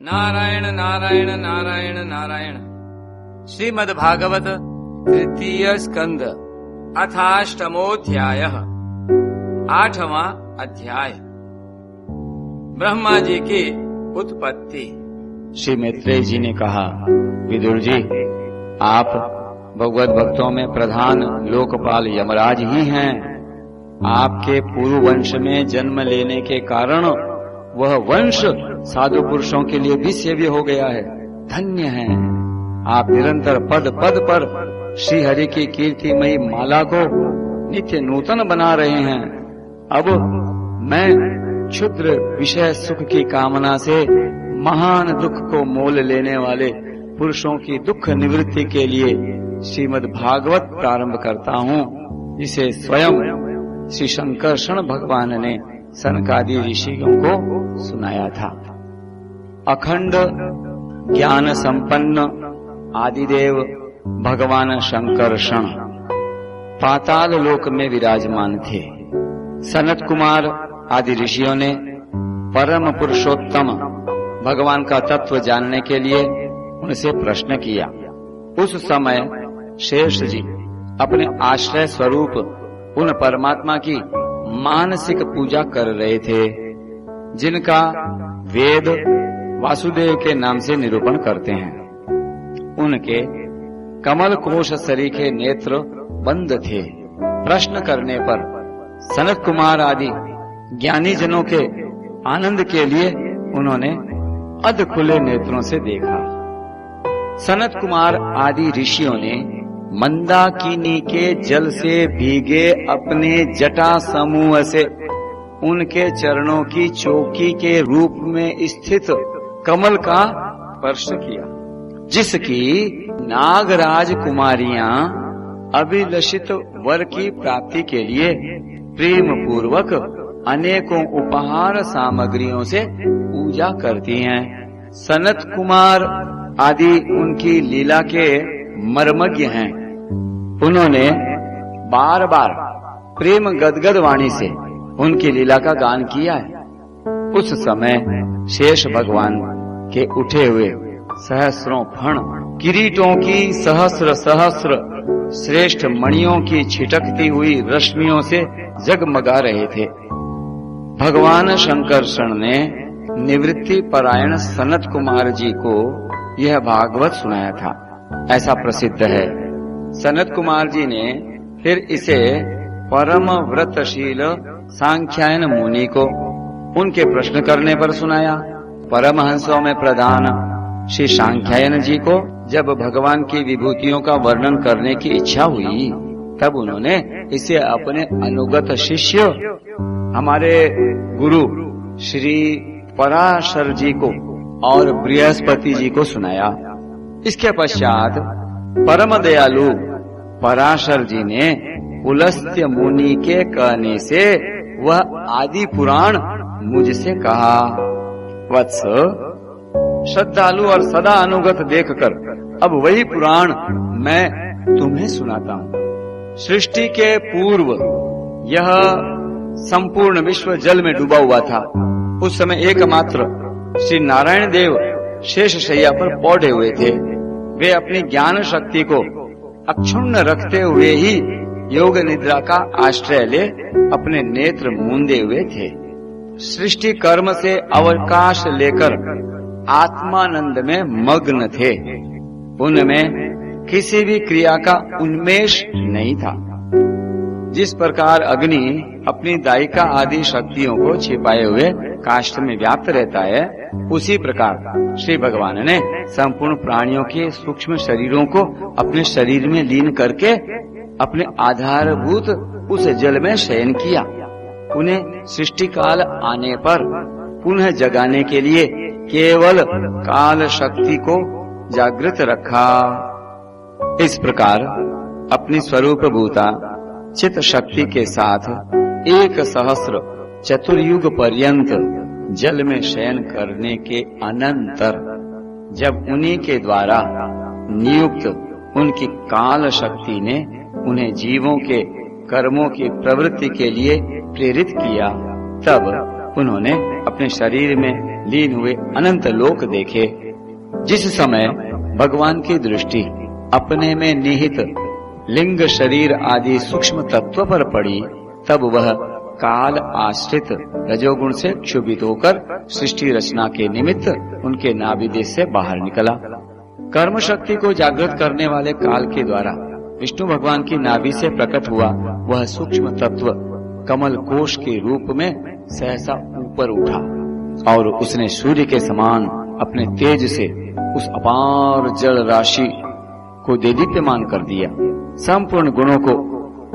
नारायण नारायण नारायण नारायण। श्रीमद् भागवत तृतीय स्कंद अथाष्टमोऽध्यायः। 8वां अध्याय। ब्रह्मा जी की उत्पत्ति। श्री मैत्रेय जी ने कहा, विदुर जी, आप भगवत भक्तों में प्रधान लोकपाल यमराज ही हैं। आपके पूर्व वंश में जन्म लेने के कारण वह वंश साधु पुरुषों के लिए भी सेव्य हो गया है। धन्य हैं आप। निरंतर पद पद पर श्री हरि की कीर्तिमयी माला को नित्य नूतन बना रहे हैं। अब मैं क्षुद्र विषय सुख की कामना से महान दुख को मोल लेने वाले पुरुषों की दुख निवृत्ति के लिए श्रीमद् भागवत प्रारंभ करता हूँ, जिसे स्वयं श्री शंकरषण भगवान ने सनकादि ऋषियों को सुनाया था। अखंड ज्ञान संपन्न आदिदेव भगवान शंकरषण पाताल लोक में विराजमान थे। सनत कुमार आदि ऋषियों ने परम पुरुषोत्तम भगवान का तत्व जानने के लिए उनसे प्रश्न किया। उस समय शेष जी अपने आश्रय स्वरूप उन परमात्मा की मानसिक पूजा कर रहे थे, जिनका वेद वासुदेव के नाम से निरूपण करते हैं। उनके कमल कोश सरीखे नेत्र बंद थे। प्रश्न करने पर सनत कुमार आदि ज्ञानी जनों के आनंद के लिए उन्होंने अध खुले नेत्रों से देखा। सनत कुमार आदि ऋषियों ने मंदाकिनी के जल से भीगे अपने जटा समूह से उनके चरणों की चौकी के रूप में स्थित कमल का स्पर्श किया, जिसकी नागराज कुमारियां अभिलषित वर की प्राप्ति के लिए प्रेम पूर्वक अनेकों उपहार सामग्रियों से पूजा करती हैं। सनत कुमार आदि उनकी लीला के मर्मज्ञ हैं। उन्होंने बार बार प्रेम गदगद वाणी से उनकी लीला का गान किया है। उस समय शेष भगवान के उठे हुए सहस्रों फण किरीटों की सहस्र सहस्र श्रेष्ठ मणियों की छिटकती हुई रश्मियों से जगमगा रहे थे। भगवान शंकरषण ने निवृत्ति परायण सनत कुमार जी को यह भागवत सुनाया था, ऐसा प्रसिद्ध है। सनत कुमार जी ने फिर इसे परम व्रतशील सांख्यायन मुनि को उनके प्रश्न करने पर सुनाया। परमहंसों में प्रधान श्री सांख्यायन जी को जब भगवान की विभूतियों का वर्णन करने की इच्छा हुई, तब उन्होंने इसे अपने अनुगत शिष्य हमारे गुरु श्री पराशर जी को और बृहस्पति जी को सुनाया। इसके पश्चात परम दयालु पराशर जी ने पुलस्त्य मुनि के कहने से वह आदि पुराण मुझसे कहा। वत्स, श्रद्धालु और सदा अनुगत देखकर अब वही पुराण मैं तुम्हें सुनाता हूँ। सृष्टि के पूर्व यह संपूर्ण विश्व जल में डूबा हुआ था। उस समय एकमात्र श्री नारायण देव शेष शैया पर पौधे हुए थे। वे अपनी ज्ञान शक्ति को अक्षुण्ण रखते हुए ही योग निद्रा का आश्रय ले अपने नेत्र मूंदे हुए थे। सृष्टि कर्म से अवकाश लेकर आत्मानंद में मग्न थे। उनमें किसी भी क्रिया का उन्मेष नहीं था। जिस प्रकार अग्नि अपनी दायिका आदि शक्तियों को छिपाए हुए काष्ठ में व्याप्त रहता है, उसी प्रकार श्री भगवान ने संपूर्ण प्राणियों के सूक्ष्म शरीरों को अपने शरीर में लीन करके अपने आधारभूत उस जल में शयन किया। उन्हें सृष्टि काल आने पर पुनः जगाने के लिए केवल काल शक्ति को जागृत रखा। इस प्रकार अपनी स्वरूप भूता चित शक्ति के साथ 1,000 चतुर्युग पर्यंत जल में शयन करने के अनंतर जब उन्हीं के द्वारा नियुक्त उनकी काल शक्ति ने उन्हें जीवों के कर्मों की प्रवृत्ति के लिए प्रेरित किया, तब उन्होंने अपने शरीर में लीन हुए अनंत लोक देखे। जिस समय भगवान की दृष्टि अपने में निहित लिंग शरीर आदि सूक्ष्म तत्व पर पड़ी, तब वह काल आश्रित रजोगुण से क्षुभित होकर सृष्टि रचना के निमित्त उनके नाभि देश से बाहर निकला। कर्म शक्ति को जागृत करने वाले काल के द्वारा विष्णु भगवान की नाभि से प्रकट हुआ वह सूक्ष्म तत्व कमल कोश के रूप में सहसा ऊपर उठा और उसने सूर्य के समान अपने तेज से उस अपार जल राशि को देदीप्यमान कर दिया। संपूर्ण गुणों को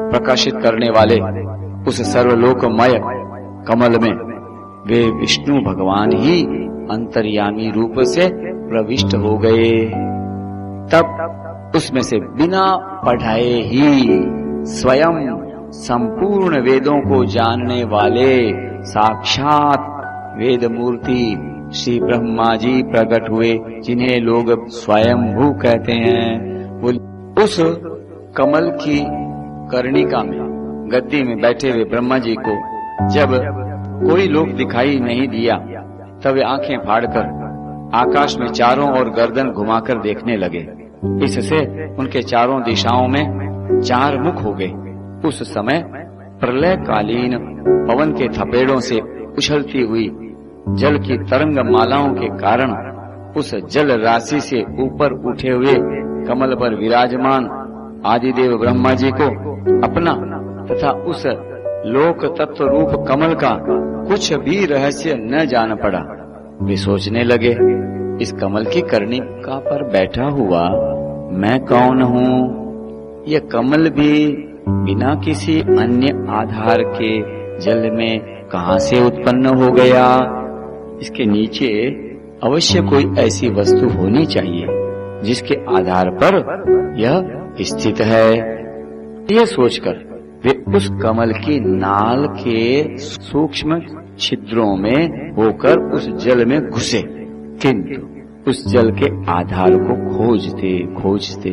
प्रकाशित करने वाले उस सर्वलोकमय कमल में वे विष्णु भगवान ही अंतर्यामी रूप से प्रविष्ट हो गए। तब उसमें से बिना पढ़ाए ही स्वयं संपूर्ण वेदों को जानने वाले साक्षात वेद मूर्ति श्री ब्रह्मा जी प्रकट हुए, जिन्हें लोग स्वयंभू कहते हैं। वो उस कमल की कर्णिका में गद्दी में बैठे हुए ब्रह्मा जी को जब कोई लोग दिखाई नहीं दिया, तब वे आंखें फाड़कर आकाश में चारों ओर गर्दन घुमाकर देखने लगे। इससे उनके चारों दिशाओं में चार मुख हो गए। उस समय प्रलय कालीन पवन के थपेड़ों से उछलती हुई जल की तरंग मालाओं के कारण उस जल राशि से ऊपर उठे हुए कमल पर विराजमान आदिदेव ब्रह्मा जी को अपना तथा उस लोक तत्व रूप कमल का कुछ भी रहस्य न जान पड़ा। वे सोचने लगे, इस कमल की कर्णिका पर बैठा हुआ मैं कौन हूँ? यह कमल भी बिना किसी अन्य आधार के जल में कहाँ से उत्पन्न हो गया? इसके नीचे अवश्य कोई ऐसी वस्तु होनी चाहिए जिसके आधार पर यह स्थित है। यह सोचकर वे उस कमल की नाल के सूक्ष्म छिद्रों में होकर उस जल में घुसे, किंतु उस जल के आधार को खोजते खोजते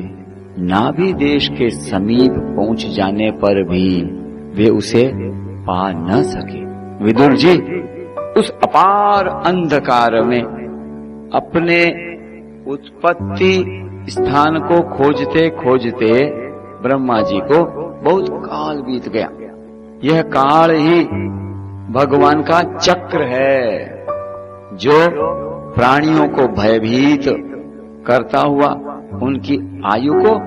नाभि देश के समीप पहुंच जाने पर भी वे उसे पा न सके। विदुर जी उस अपार अंधकार में अपने उत्पत्ति स्थान को खोजते खोजते ब्रह्मा जी को बहुत काल बीत गया। यह काल ही भगवान का चक्र है जो प्राणियों को भयभीत करता हुआ उनकी आयु को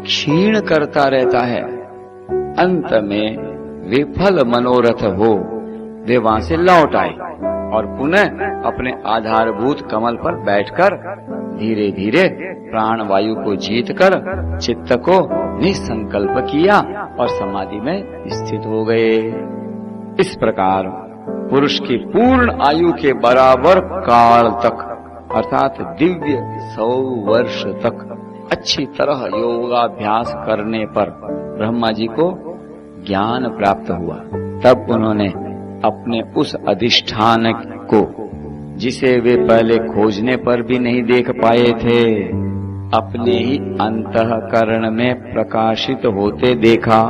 क्षीण करता रहता है। अंत में विफल मनोरथ हो वे वहां से लौट आए और पुनः अपने आधारभूत कमल पर बैठकर धीरे धीरे प्राण वायु को जीतकर चित्त को निसंकल्प किया और समाधि में स्थित हो गए। इस प्रकार पुरुष की पूर्ण आयु के बराबर काल तक अर्थात दिव्य 100 वर्ष तक अच्छी तरह योगाभ्यास करने पर ब्रह्मा जी को ज्ञान प्राप्त हुआ। तब उन्होंने अपने उस अधिष्ठान को, जिसे वे पहले खोजने पर भी नहीं देख पाए थे, अपने ही अंतःकरण में प्रकाशित होते देखा।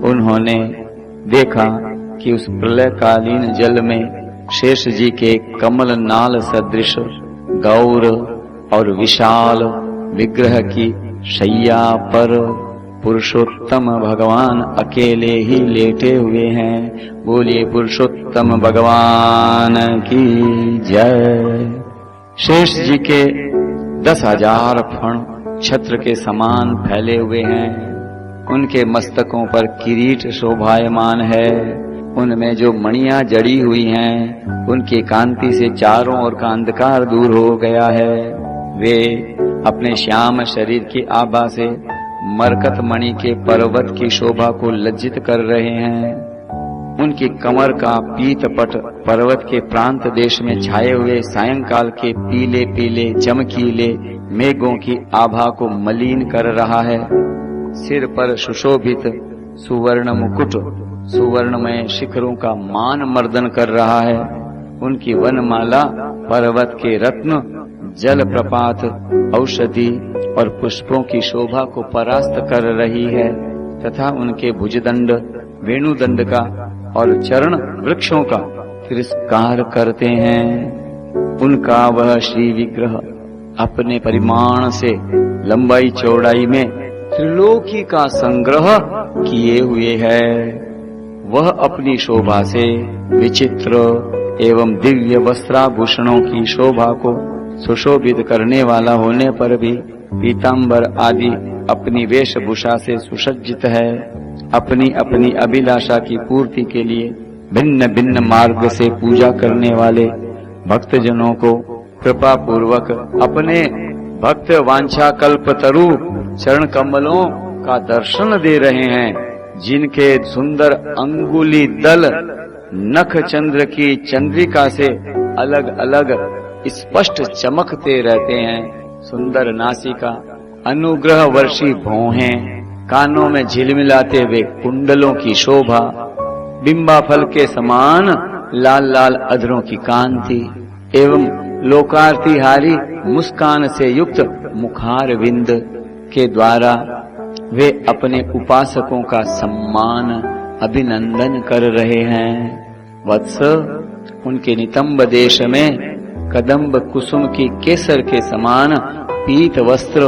उन्होंने देखा कि उस प्रलयकालीन जल में शेष जी के कमल नाल सदृश गौर और विशाल विग्रह की शैया पर पुरुषोत्तम भगवान अकेले ही लेटे हुए हैं। बोलिए पुरुषोत्तम भगवान की जय। शेष जी के 10,000 फण छत्र के समान फैले हुए हैं। उनके मस्तकों पर किरीट शोभायमान है। उनमें जो मणियां जड़ी हुई हैं, उनकी कांति से चारों ओर का अंधकार दूर हो गया है। वे अपने श्याम शरीर की आभा से मरकत मणि के पर्वत की शोभा को लज्जित कर रहे हैं। उनकी कमर का पीतपट पर्वत के प्रांत देश में छाए हुए सायंकाल के पीले पीले चमकीले मेघों की आभा को मलिन कर रहा है। सिर पर सुशोभित सुवर्ण मुकुट सुवर्णमय शिखरों का मान मर्दन कर रहा है। उनकी वनमाला पर्वत के रत्न, जल प्रपात, औषधि और पुष्पों की शोभा को परास्त कर रही है तथा उनके भुजदंड वेणुदंड का और चरण वृक्षों का तिरस्कार करते हैं। उनका वह श्री विग्रह अपने परिमाण से लंबाई चौड़ाई में त्रिलोकी का संग्रह किए हुए है। वह अपनी शोभा से विचित्र एवं दिव्य वस्त्राभूषणों की शोभा को सुशोभित करने वाला होने पर भी पीतांबर आदि अपनी वेशभूषा से सुसज्जित है। अपनी अपनी अभिलाषा की पूर्ति के लिए भिन्न भिन्न मार्ग से पूजा करने वाले भक्तजनों को कृपा पूर्वक अपने भक्त वांछा कल्पतरु चरण कमलों का दर्शन दे रहे हैं, जिनके सुंदर अंगुली दल नख चंद्र की चंद्रिका से अलग अलग स्पष्ट चमकते रहते हैं। सुंदर नासिका, अनुग्रह वर्षी भौहें, कानों में झिलमिलाते हुए कुंडलों की शोभा, बिंबा फल के समान लाल लाल अधरों की कांति एवं लोकार्तिहारी मुस्कान से युक्त मुखार विंद के द्वारा वे अपने उपासकों का सम्मान अभिनंदन कर रहे हैं। वत्स, उनके नितंब देश में कदम्ब कुसुम की केसर के समान पीत वस्त्र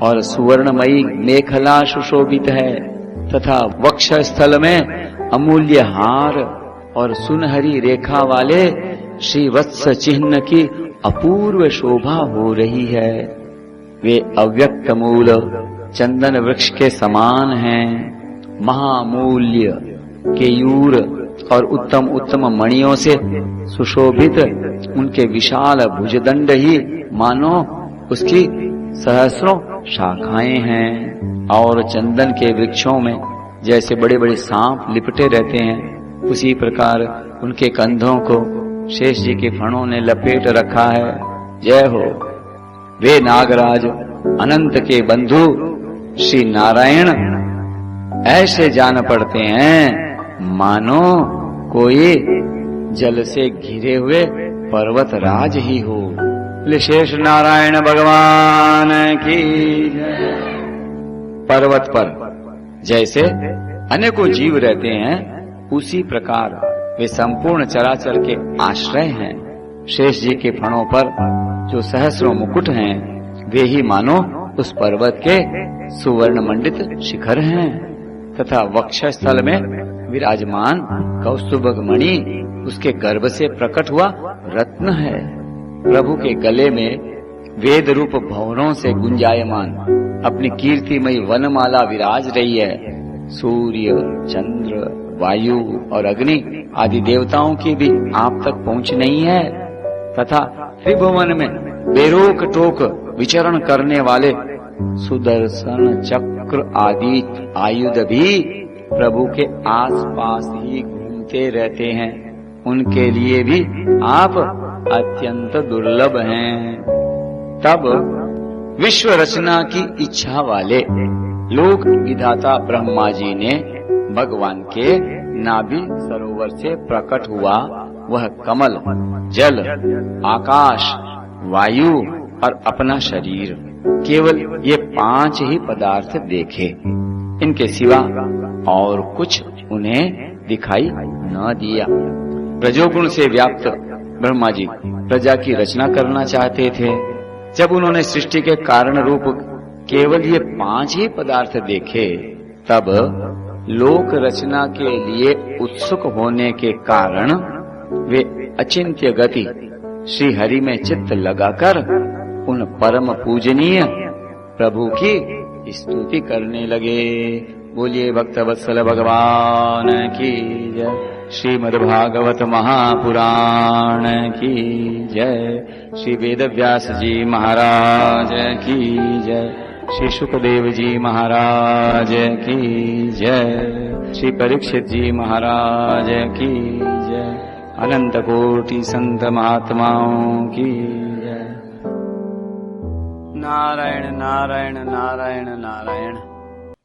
और सुवर्णमयी मेखला सुशोभित है तथा वक्ष स्थल में अमूल्य हार और सुनहरी रेखा वाले श्री वत्स चिन्ह की अपूर्व शोभा हो रही है। वे अव्यक्त मूल चंदन वृक्ष के समान हैं। महामूल्य केयूर और उत्तम उत्तम मणियों से सुशोभित उनके विशाल भुजदंड ही मानो उसकी सहस्रों शाखाएं हैं। और चंदन के वृक्षों में जैसे बड़े बड़े सांप लिपटे रहते हैं, उसी प्रकार उनके कंधों को शेष जी के फणों ने लपेट रखा है। जय हो। वे नागराज अनंत के बंधु श्री नारायण ऐसे जान पड़ते हैं मानो कोई जल से घिरे हुए पर्वत राज ही हो। शेष नारायण भगवान की जय। पर्वत पर जैसे अनेकों जीव रहते हैं, उसी प्रकार वे संपूर्ण चराचर के आश्रय हैं। शेष जी के फणों पर जो सहस्रों मुकुट हैं, वे ही मानो उस पर्वत के सुवर्ण मंडित शिखर हैं तथा वक्षस्थल में विराजमान कौस्तुभग मणि उसके गर्भ से प्रकट हुआ रत्न है। प्रभु के गले में वेद रूप भवरों से गुंजायमान अपनी कीर्तिमयी वनमाला विराज रही है। सूर्य, चंद्र, वायु और अग्नि आदि देवताओं की भी आप तक पहुंच नहीं है तथा त्रिभुवन में बेरोक टोक विचरण करने वाले सुदर्शन चक्र आदि आयुध भी प्रभु के आसपास ही घूमते रहते हैं। उनके लिए भी आप अत्यंत दुर्लभ हैं। तब विश्व रचना की इच्छा वाले लोक विधाता ब्रह्मा जी ने भगवान के नाभि सरोवर से प्रकट हुआ वह कमल, जल, आकाश, वायु और अपना शरीर, केवल ये 5 ही पदार्थ देखे। इनके सिवा और कुछ उन्हें दिखाई न दिया। रजोगुण से व्याप्त ब्रह्मा जी प्रजा की रचना करना चाहते थे। जब उन्होंने सृष्टि के कारण रूप केवल ये 5 ही पदार्थ देखे, तब लोक रचना के लिए उत्सुक होने के कारण वे अचिंत्य गति श्री हरि में चित्त लगाकर उन परम पूजनीय प्रभु की स्तुति करने लगे। बोलिए भक्त वत्सल भगवान की जय। श्रीमद्भागवत महापुराण की जय। श्री वेदव्यास जी महाराज की जय। श्री सुखदेव जी महाराज की जय। श्री परीक्षित जी महाराज की जय। अनंत कोटि संत महात्माओं की जय। नारायण नारायण नारायण नारायण।